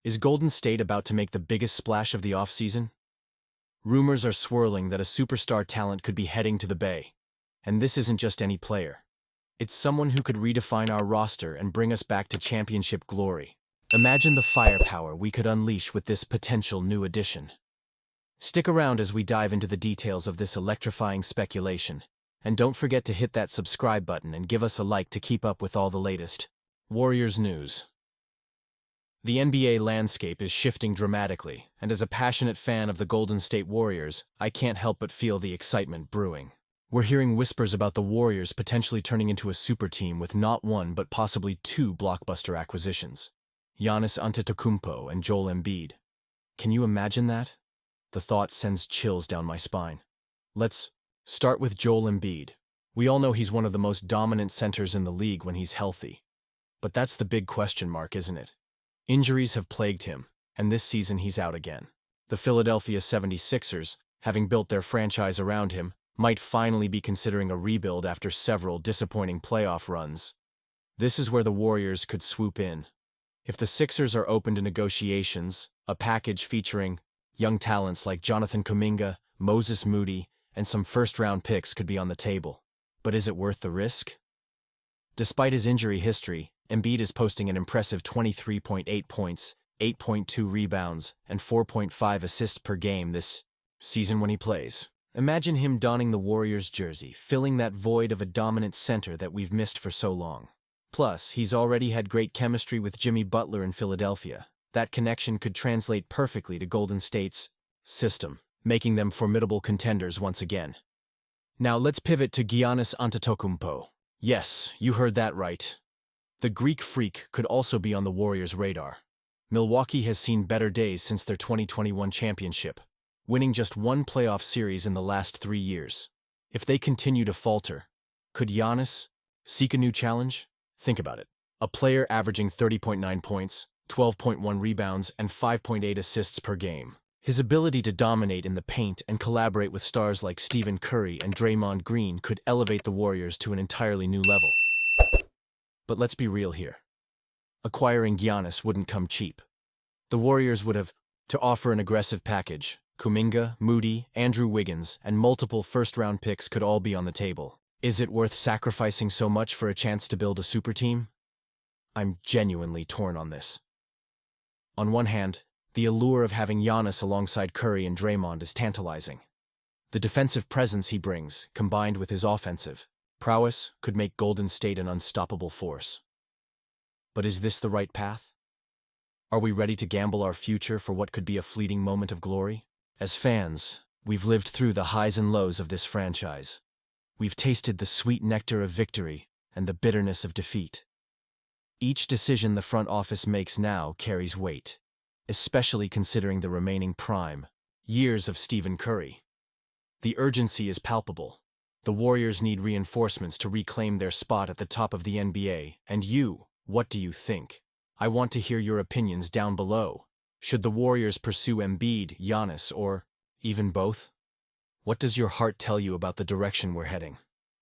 Is Golden State about to make the biggest splash of the offseason? Rumors are swirling that a superstar talent could be heading to the Bay. And this isn't just any player. It's someone who could redefine our roster and bring us back to championship glory. Imagine the firepower we could unleash with this potential new addition. Stick around as we dive into the details of this electrifying speculation. And don't forget to hit that subscribe button and give us a like to keep up with all the latest Warriors news. The NBA landscape is shifting dramatically, and as a passionate fan of the Golden State Warriors, I can't help but feel the excitement brewing. We're hearing whispers about the Warriors potentially turning into a super team with not one but possibly two blockbuster acquisitions. Giannis Antetokounmpo and Joel Embiid. Can you imagine that? The thought sends chills down my spine. Let's start with Joel Embiid. We all know he's one of the most dominant centers in the league when he's healthy. But that's the big question mark, isn't it? Injuries have plagued him, and this season he's out again. The Philadelphia 76ers, having built their franchise around him, might finally be considering a rebuild after several disappointing playoff runs. This is where the Warriors could swoop in. If the Sixers are open to negotiations, a package featuring young talents like Jonathan Kuminga, Moses Moody, and some first-round picks could be on the table. But is it worth the risk? Despite his injury history, Embiid is posting an impressive 23.8 points, 8.2 rebounds, and 4.5 assists per game this season when he plays. Imagine him donning the Warriors jersey, filling that void of a dominant center that we've missed for so long. Plus, he's already had great chemistry with Jimmy Butler in Philadelphia. That connection could translate perfectly to Golden State's system, making them formidable contenders once again. Now let's pivot to Giannis Antetokounmpo. Yes, you heard that right. The Greek freak could also be on the Warriors' radar. Milwaukee has seen better days since their 2021 championship, winning just one playoff series in the last 3 years. If they continue to falter, could Giannis seek a new challenge? Think about it. A player averaging 30.9 points, 12.1 rebounds, and 5.8 assists per game. His ability to dominate in the paint and collaborate with stars like Stephen Curry and Draymond Green could elevate the Warriors to an entirely new level. But let's be real here. Acquiring Giannis wouldn't come cheap. The Warriors would have to offer an aggressive package. Kuminga, Moody, Andrew Wiggins, and multiple first-round picks could all be on the table. Is it worth sacrificing so much for a chance to build a super team? I'm genuinely torn on this. On one hand, the allure of having Giannis alongside Curry and Draymond is tantalizing. The defensive presence he brings, combined with his offensive prowess, could make Golden State an unstoppable force. But is this the right path? Are we ready to gamble our future for what could be a fleeting moment of glory? As fans, we've lived through the highs and lows of this franchise. We've tasted the sweet nectar of victory and the bitterness of defeat. Each decision the front office makes now carries weight, especially considering the remaining prime years of Stephen Curry. The urgency is palpable. The Warriors need reinforcements to reclaim their spot at the top of the NBA. And you, what do you think? I want to hear your opinions down below. Should the Warriors pursue Embiid, Giannis, or even both? What does your heart tell you about the direction we're heading?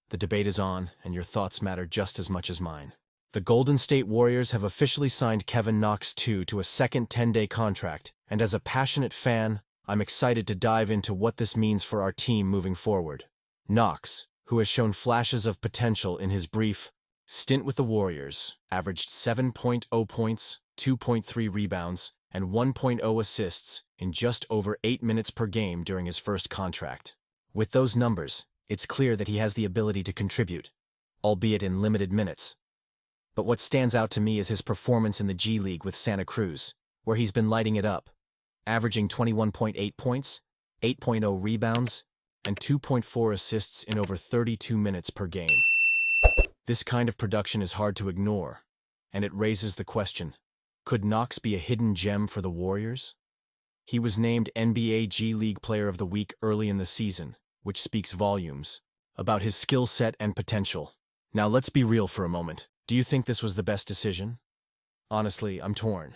The debate is on, and your thoughts matter just as much as mine. The Golden State Warriors have officially signed Kevin Knox II to a second 10-day contract, and as a passionate fan, I'm excited to dive into what this means for our team moving forward. Knox, who has shown flashes of potential in his brief stint with the Warriors, averaged 7.0 points, 2.3 rebounds, and 1.0 assists in just over 8 minutes per game during his first contract. With those numbers, it's clear that he has the ability to contribute, albeit in limited minutes. But what stands out to me is his performance in the G League with Santa Cruz, where he's been lighting it up, averaging 21.8 points, 8.0 rebounds, and 2.4 assists in over 32 minutes per game. This kind of production is hard to ignore, and it raises the question, could Knox be a hidden gem for the Warriors? He was named NBA G League Player of the Week early in the season, which speaks volumes about his skill set and potential. Now let's be real for a moment. Do you think this was the best decision? Honestly, I'm torn.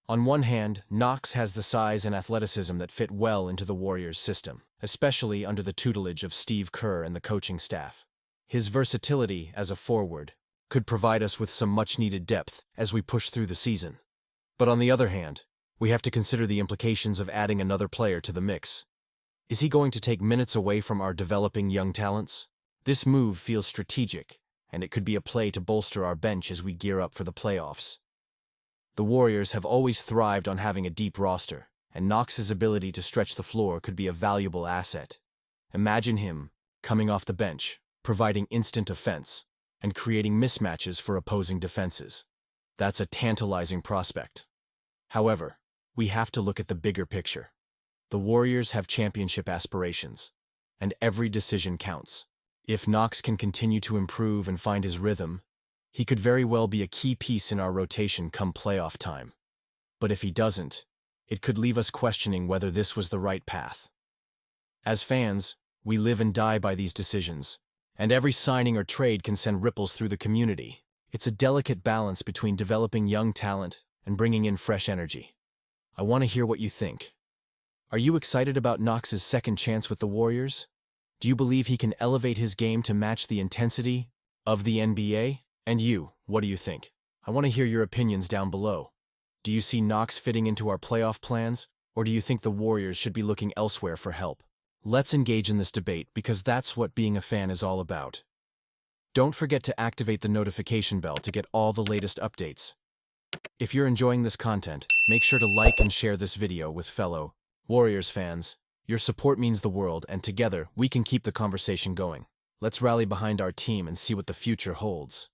On one hand, Knox has the size and athleticism that fit well into the Warriors' system, especially under the tutelage of Steve Kerr and the coaching staff. His versatility as a forward could provide us with some much-needed depth as we push through the season. But on the other hand, we have to consider the implications of adding another player to the mix. Is he going to take minutes away from our developing young talents? This move feels strategic, and it could be a play to bolster our bench as we gear up for the playoffs. The Warriors have always thrived on having a deep roster, and Knox's ability to stretch the floor could be a valuable asset. Imagine him, coming off the bench, providing instant offense, and creating mismatches for opposing defenses. That's a tantalizing prospect. However, we have to look at the bigger picture. The Warriors have championship aspirations, and every decision counts. If Knox can continue to improve and find his rhythm, he could very well be a key piece in our rotation come playoff time. But if he doesn't, it could leave us questioning whether this was the right path. As fans, we live and die by these decisions, and every signing or trade can send ripples through the community. It's a delicate balance between developing young talent and bringing in fresh energy. I want to hear what you think. Are you excited about Knox's second chance with the Warriors? Do you believe he can elevate his game to match the intensity of the NBA? And you, what do you think? I want to hear your opinions down below. Do you see Knox fitting into our playoff plans, or do you think the Warriors should be looking elsewhere for help? Let's engage in this debate because that's what being a fan is all about. Don't forget to activate the notification bell to get all the latest updates. If you're enjoying this content, make sure to like and share this video with fellow Warriors fans. Your support means the world, and together we can keep the conversation going. Let's rally behind our team and see what the future holds.